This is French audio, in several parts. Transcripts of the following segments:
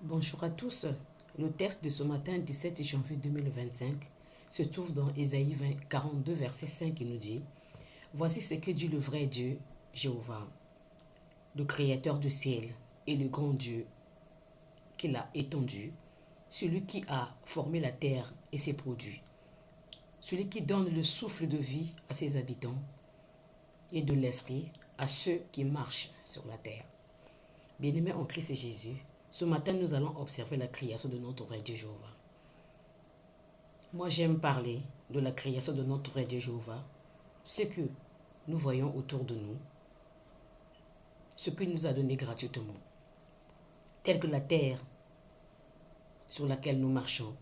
Bonjour à tous. Le texte de ce matin, 17 janvier 2025, se trouve dans Ésaïe 42, verset 5 qui nous dit « Voici ce que dit le vrai Dieu, Jéhovah, le Créateur du ciel et le grand Dieu qu'il a étendu, celui qui a formé la terre et ses produits, celui qui donne le souffle de vie à ses habitants et de l'esprit à ceux qui marchent sur la terre. » Bien-aimés en Christ et Jésus, ce matin, nous allons observer la création de notre vrai Dieu Jéhovah. Moi, j'aime parler de la création de notre vrai Dieu Jéhovah, ce que nous voyons autour de nous, ce qu'il nous a donné gratuitement, tel que la terre sur laquelle nous marchons.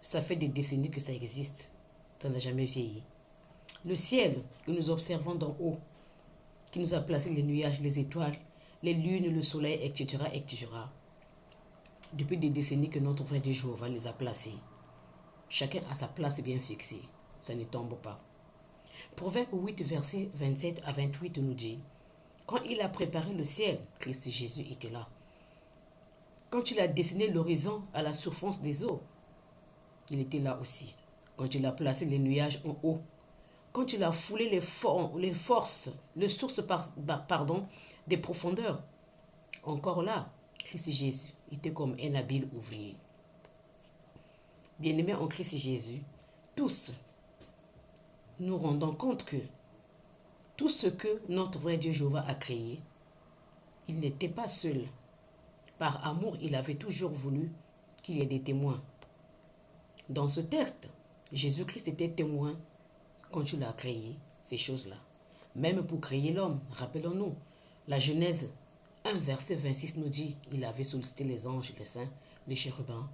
Ça fait des décennies que ça existe, ça n'a jamais vieilli. Le ciel que nous observons d'en haut, qui nous a placé les nuages, les étoiles, les lunes, le soleil, etc., etc. Depuis des décennies que notre vrai Dieu Jéhovah les a placés. Chacun a sa place bien fixée. Ça ne tombe pas. Proverbe 8, verset 27 à 28 nous dit « Quand il a préparé le ciel, Christ Jésus était là. Quand il a dessiné l'horizon à la surface des eaux, il était là aussi. Quand il a placé les nuages en haut, quand il a foulé les sources des profondeurs, encore là, Christ Jésus était comme un habile ouvrier. Bien-aimés en Christ Jésus, tous nous rendons compte que tout ce que notre vrai Dieu Jéhovah a créé, il n'était pas seul. Par amour, il avait toujours voulu qu'il y ait des témoins. Dans ce texte, Jésus-Christ était témoin quand il a créé ces choses-là. Même pour créer l'homme, rappelons-nous, la Genèse 1, verset 26 nous dit il avait sollicité les anges, les saints, les chérubins,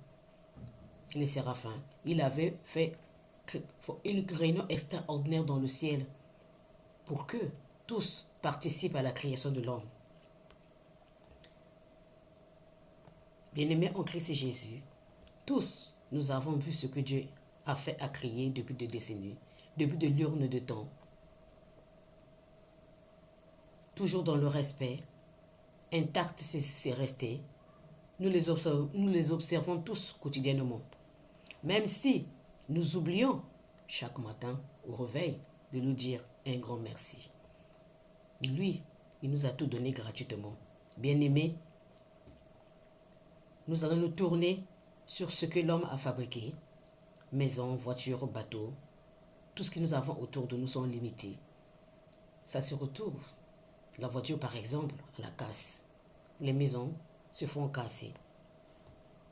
les séraphins. Il avait fait une réunion extraordinaire dans le ciel pour que tous participent à la création de l'homme. Bien-aimés en Christ et Jésus, tous nous avons vu ce que Dieu a fait à créer depuis des décennies, depuis de l'urne de temps. Toujours dans le respect, intact c'est resté. Nous les observons tous quotidiennement. Même si nous oublions chaque matin au réveil de nous dire un grand merci. Lui, il nous a tout donné gratuitement. Bien-aimés, nous allons nous tourner sur ce que l'homme a fabriqué. Maisons, voitures, bateaux, tout ce que nous avons autour de nous sont limités. Ça se retrouve. La voiture, par exemple, à la casse. Les maisons se font casser.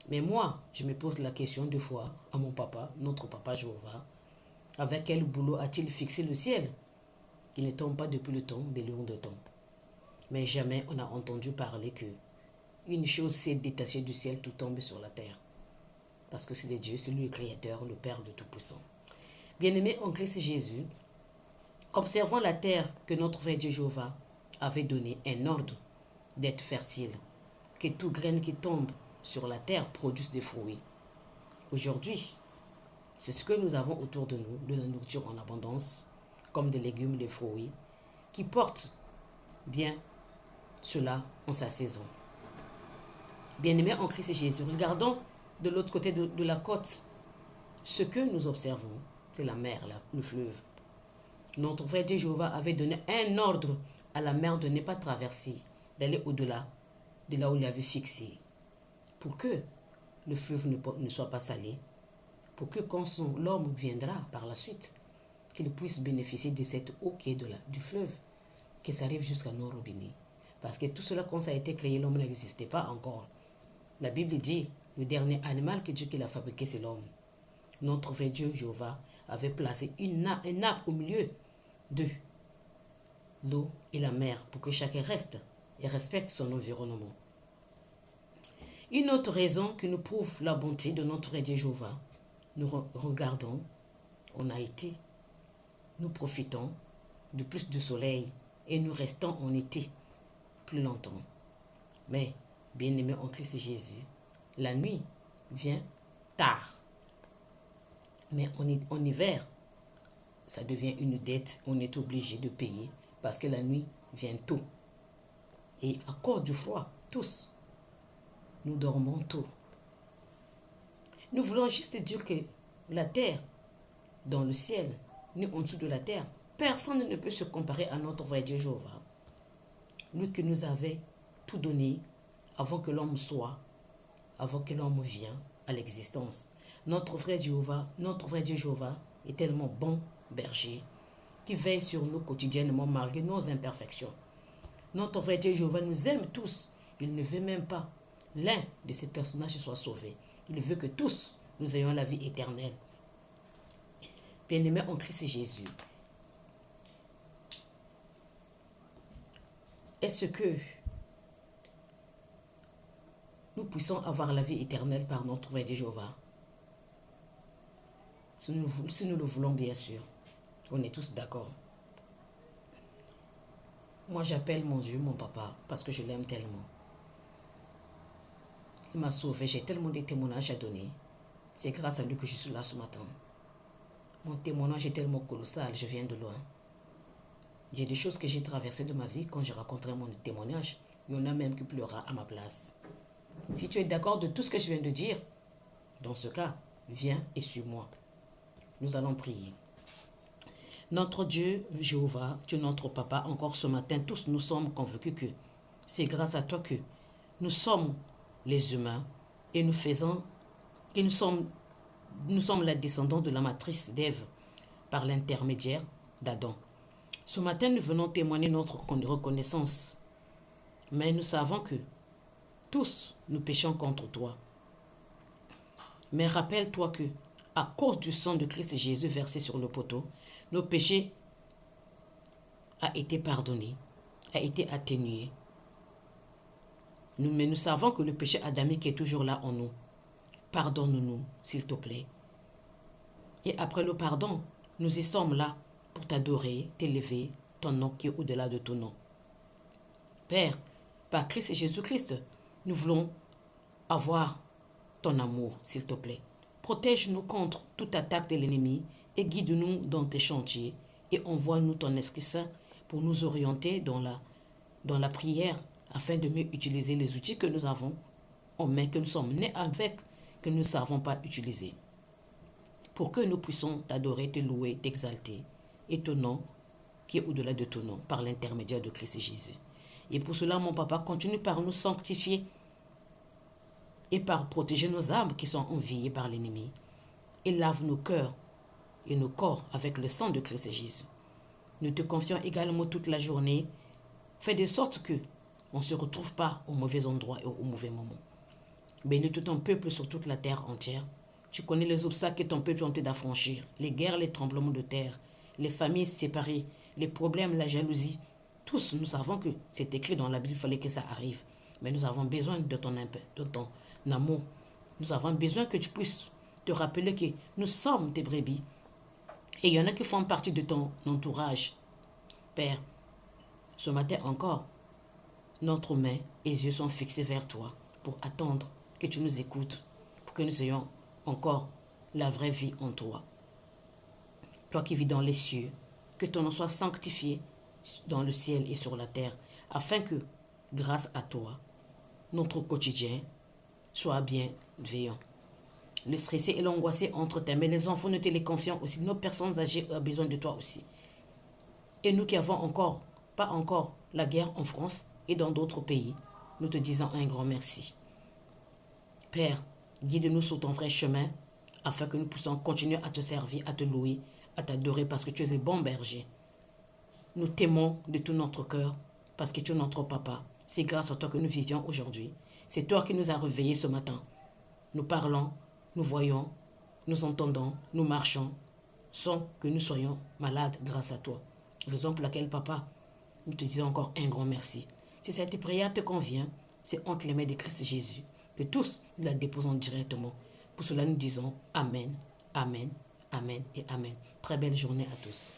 Mais moi, je me pose la question deux fois à mon papa, notre papa Jéhovah, avec quel boulot a-t-il fixé le ciel? Il ne tombe pas depuis le temps des lions de temps. Mais jamais on a entendu parler que une chose s'est détachée du ciel, tout tombe sur la terre. Parce que c'est le Dieu, c'est lui le Créateur, le Père de Tout-Puissant. Bien-aimés en Christ Jésus, observons la terre que notre vrai Dieu Jéhovah avait donné un ordre d'être fertile, que toute graine qui tombe sur la terre produise des fruits. Aujourd'hui, c'est ce que nous avons autour de nous, de la nourriture en abondance, comme des légumes, des fruits, qui portent bien cela en sa saison. Bien-aimés en Christ Jésus, regardons de l'autre côté de la côte. Ce que nous observons, c'est la mer, le fleuve. Notre vrai Dieu Jéhovah avait donné un ordre à la mer de ne pas traverser, d'aller au-delà de là où il avait fixé, pour que le fleuve ne soit pas salé, pour que quand l'homme viendra par la suite, qu'il puisse bénéficier de cette eau qui est du fleuve, que ça arrive jusqu'à nos robinets. Parce que tout cela, quand ça a été créé, l'homme n'existait pas encore. La Bible dit, le dernier animal que Dieu a fabriqué, c'est l'homme. Notre vrai Dieu, Jéhovah, avait placé un nappe au milieu de l'eau et la mer pour que chacun reste et respecte son environnement. Une autre raison qui nous prouve la bonté de notre vrai Dieu Jéhovah, nous regardons en Haïti, nous profitons de plus de soleil et nous restons en été plus longtemps. Mais, bien-aimés en Christ Jésus, la nuit vient tard. Mais en hiver, ça devient une dette, on est obligé de payer parce que la nuit vient tôt. Et à cause du froid, tous, nous dormons tôt. Nous voulons juste dire que la terre, dans le ciel, ni en dessous de la terre, personne ne peut se comparer à notre vrai Dieu Jéhovah. Lui qui nous avait tout donné avant que l'homme soit, avant que l'homme vienne à l'existence. Notre vrai Dieu Jéhovah est tellement bon berger qui veille sur nous quotidiennement malgré nos imperfections. Notre vrai Dieu Jéhovah nous aime tous. Il ne veut même pas l'un de ces personnages soit sauvé. Il veut que tous nous ayons la vie éternelle. Bien-aimés en Christ Jésus, est-ce que nous puissions avoir la vie éternelle par notre vrai Dieu Jéhovah? Si nous le voulons, bien sûr. On est tous d'accord. Moi, j'appelle mon Dieu, mon papa, parce que je l'aime tellement. Il m'a sauvé, j'ai tellement de témoignages à donner. C'est grâce à lui que je suis là ce matin. Mon témoignage est tellement colossal, je viens de loin. Il y a des choses que j'ai traversées de ma vie quand je raconterai mon témoignage. Il y en a même qui pleurera à ma place. Si tu es d'accord de tout ce que je viens de dire, dans ce cas, viens et suis-moi. Nous allons prier. Notre Dieu, Jéhovah, Dieu notre Papa, encore ce matin, tous nous sommes convaincus que c'est grâce à toi que nous sommes les humains et nous sommes la descendante de la matrice d'Ève par l'intermédiaire d'Adam. Ce matin, nous venons témoigner notre reconnaissance, mais nous savons que tous nous péchons contre toi. Mais rappelle-toi que, à cause du sang de Christ Jésus versé sur le poteau, nos péchés ont été pardonnés, ont été atténués. Mais nous savons que le péché adamique est toujours là en nous. Pardonne-nous, s'il te plaît. Et après le pardon, nous y sommes là pour t'adorer, t'élever, ton nom qui est au-delà de ton nom. Père, par Christ et Jésus-Christ, nous voulons avoir ton amour, s'il te plaît. Protège-nous contre toute attaque de l'ennemi et guide-nous dans tes chantiers et envoie-nous ton Esprit Saint pour nous orienter dans la prière afin de mieux utiliser les outils que nous avons en main, que nous sommes nés avec, que nous ne savons pas utiliser. Pour que nous puissions t'adorer, te louer, t'exalter et ton nom qui est au-delà de ton nom par l'intermédiaire de Christ Jésus. Et pour cela, mon papa, continue par nous sanctifier et par protéger nos âmes qui sont enviées par l'ennemi. Et lave nos cœurs et nos corps avec le sang de Christ Jésus. Nous te confions également toute la journée. Fais de sorte que on ne se retrouve pas au mauvais endroit et au mauvais moment. Bénis tout ton peuple sur toute la terre entière. Tu connais les obstacles que ton peuple ont été d'affranchir, les guerres, les tremblements de terre, les familles séparées, les problèmes, la jalousie. Tous, nous savons que c'est écrit dans la Bible, il fallait que ça arrive. Mais nous avons besoin de ton amour. Nous avons besoin que tu puisses te rappeler que nous sommes tes brebis. Et il y en a qui font partie de ton entourage. Père, ce matin encore, notre main et les yeux sont fixés vers toi pour attendre que tu nous écoutes, pour que nous ayons encore la vraie vie en toi. Toi qui vis dans les cieux, que ton nom soit sanctifié dans le ciel et sur la terre, afin que, grâce à toi, notre quotidien soit bienveillant. Le stressé et l'angoissé entre tes mains, les enfants, nous te les confions aussi. Nos personnes âgées ont besoin de toi aussi. Et nous qui avons pas encore la guerre en France et dans d'autres pays, nous te disons un grand merci. Père, guide-nous sur ton vrai chemin afin que nous puissions continuer à te servir, à te louer, à t'adorer parce que tu es le bon berger. Nous t'aimons de tout notre cœur parce que tu es notre papa. C'est grâce à toi que nous vivions aujourd'hui. C'est toi qui nous as réveillés ce matin. Nous parlons, nous voyons, nous entendons, nous marchons, sans que nous soyons malades grâce à toi. Raison pour laquelle, papa, nous te disons encore un grand merci. Si cette prière te convient, c'est entre les mains de Christ Jésus que tous nous la déposons directement. Pour cela, nous disons Amen, Amen, Amen et Amen. Très belle journée à tous.